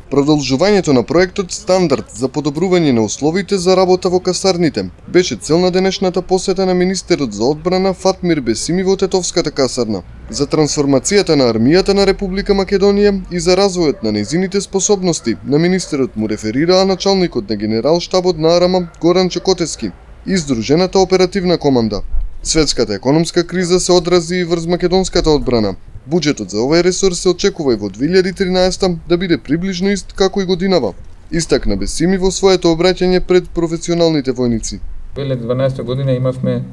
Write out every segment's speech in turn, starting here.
Продолжувањето на проектот Стандард за подобрување на условите за работа во касарните беше цел на денешната посета на министерот за одбрана Фатмир Бесими во Тетовската касарна. За трансформацијата на армијата на Република Македонија и за развојот на нејзините способности на министерот му реферираа началникот на генерал-штабот на АРМА Горан Чекотевски и Здружената оперативна команда. Светската економска криза се одрази и врз македонската одбрана. Буџетот за овој ресурс се очекува и во 2013 да биде приближно ист како и годинава, истакна Бесими во своето обраќање пред професионалните војници. 2012 година имавме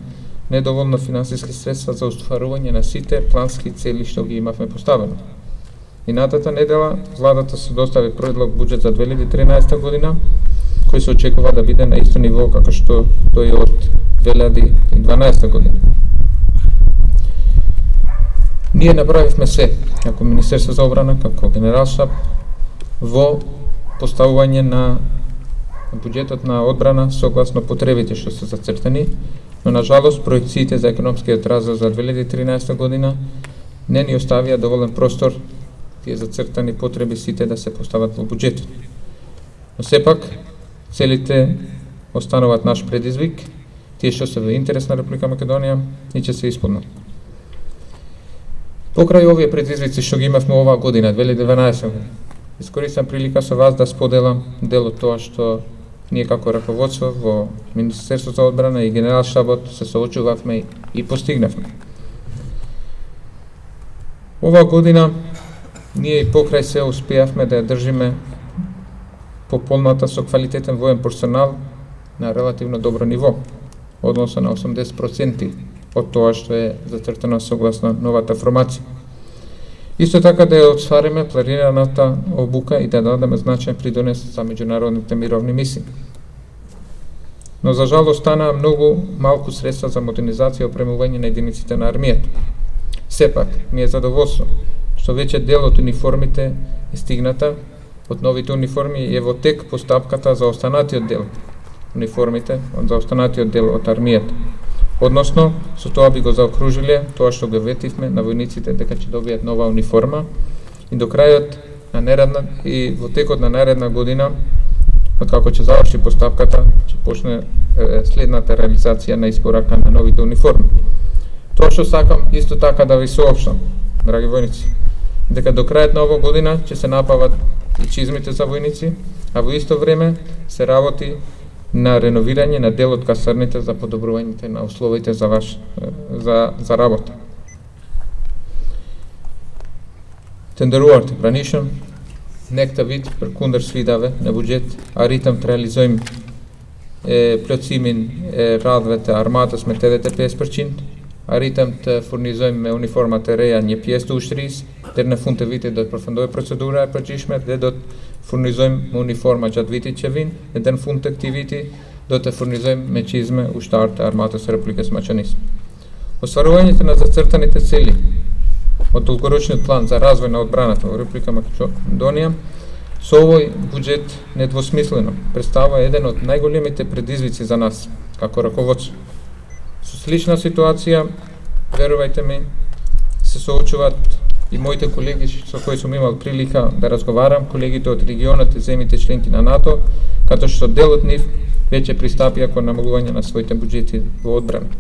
недоволно финансиски средства за остварување на сите плански цели што ги имавме поставено. Минатата недела владата се достави предлог буџет за 2013 година, кој се очекува да биде на исто ниво како што тој од 2012 година. Ние направивме се, како Министерство за одбрана, како Генералштаб, во поставување на буџетот на одбрана согласно потребите што се зацртани, но на жалост проекциите за економскиот развој за 2013 година не ни оставија доволен простор тие зацртани потреби сите да се постават во буџетот. Но сепак целите остануваат наш предизвик, тие што се во интерес на Република Македонија и ќе се исполнат. Покрај овие предизвици што ги имавме оваа година, 2012 година, искористам прилика со вас да споделам дел од тоа што ние како раководство во Министерството за одбрана и Генералштабот се соочувавме и постигнавме. Оваа година ние и покрај се успеавме да ја држиме пополната со квалитетен воен персонал на релативно добро ниво, односно на 80% од тоа што е зацртано согласно новата формација. Исто така да ја отствариме планираната обука и да дадеме значаен придонес за меѓународните мировни мисии. Но за жал останаа многу малку средства за модернизација и опремување на единиците на армијата. Сепак, ми е задоволство што веќе дел од униформите е стигната, од новите униформи е во тек постапката за останатиот дел униформите, за останатиот дел од армијата. Односно, со тоа би го заокружиле тоа што го ветивме на војниците дека ќе добијат нова униформа и до крајот на наредна и во текот на наредна година, откако ќе заврши постапката, ќе почне следната реализација на испорака на новите униформи. Тоа што сакам исто така да ви соопштам, драги војници, дека до крајот на оваа година ќе се напават и чизмите за војници, а во исто време се работи на реновирање на дел од касарните за подобрување на условите за работа. Тендерувате бранишен, некта вид прекундер свидаве на буџет, а ритам реализоим плјоцимин радвете армата сме 95%, а ритам фурнизоим униформата реја не 530, тер на фунте вите да профандој процедура пречишме, да фурнизоим униформа џад витичевин, еден фунт активити, да те фурнизоим мечизме у штарт армата со Република Смачанис. Остварувањето на зацртаните цели од долгорочниот план за развој на одбраната во Република Македонија со овој буџет недвосмислено представува еден од најголемите предизвици за нас како раководство. Со слична ситуација, верувајте ми, се соочуваат и моите колеги со кои сум имал прилика да разговарам, колегите од регионот и земјите членки на НАТО, като што дел од нив веќе пристапија кон намалување на своите буџети во одбрана.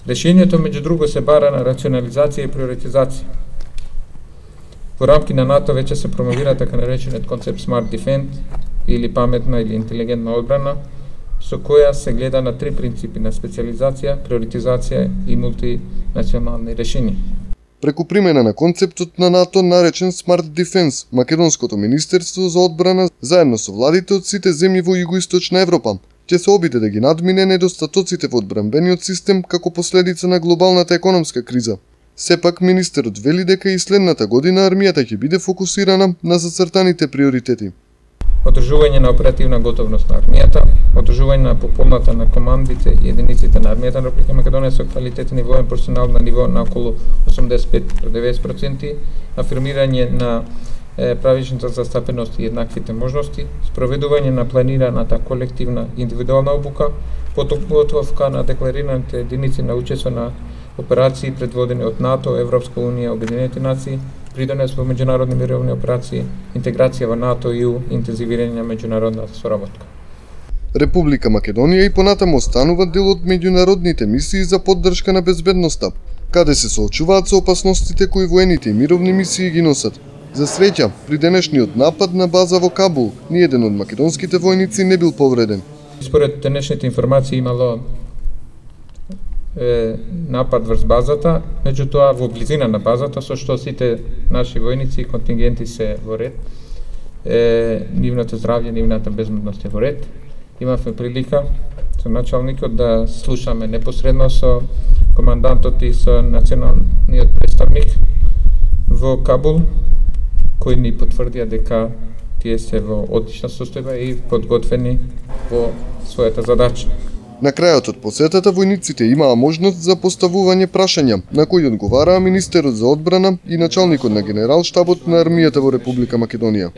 Решението, меѓу друго, се бара на рационализација и приоритизација. Во рамки на НАТО веќе се промовира така наречениот концепт Smart Defense или паметна или интелигентна одбрана, со која се гледа на три принципи на специализација, приоритизација и мултинационални решенија. Преку примена на концептот на НАТО наречен Smart Defense, Македонското министерство за одбрана заедно со владите од сите земји во југоисточна Европа ќе се обиде да ги надмине недостатоците во одбранбениот систем како последица на глобалната економска криза. Сепак министерот вели дека и следната година армијата ќе биде фокусирана на зацртаните приоритети. Одржување на оперативна готовност на армијата, одржување на пополната на командите и единиците на армијата на Република Македонија со квалитетен и воен персонал на ниво на околу 85-90%, афирмирање на правичната застапеност и еднаквите можности, спроведување на планираната колективна и индивидуална обука, подготовка на декларираните единици на учество на операции предводени од НАТО, Европска унија, Обединените нации, придонес во меѓународни мировни операции, интеграција во НАТО и интензивирање на меѓународната соработка. Република Македонија и понатаму останува дел од меѓународните мисии за поддршка на безбедноста, каде се соочуваат со опасностите кои воените и мировни мисии ги носат. За среќа, при денешниот напад на база во Кабул, ниеден од македонските војници не бил повреден. Според денешните информации имало напад врз базата, меѓутоа во близина на базата, со што сите наши војници и контингенти се во ред, нивното здравје, нивната безбедност е во ред. Имавме прилика со началникот да слушаме непосредно со командантот и со националниот представник во Кабул, кои ни потврдија дека тие се во одлична состојба и подготвени во својата задача. На крајот од посетата војниците имаа можност за поставување прашања, на кои одговараа министерот за одбрана и началникот на генералштабот на армијата во Република Македонија.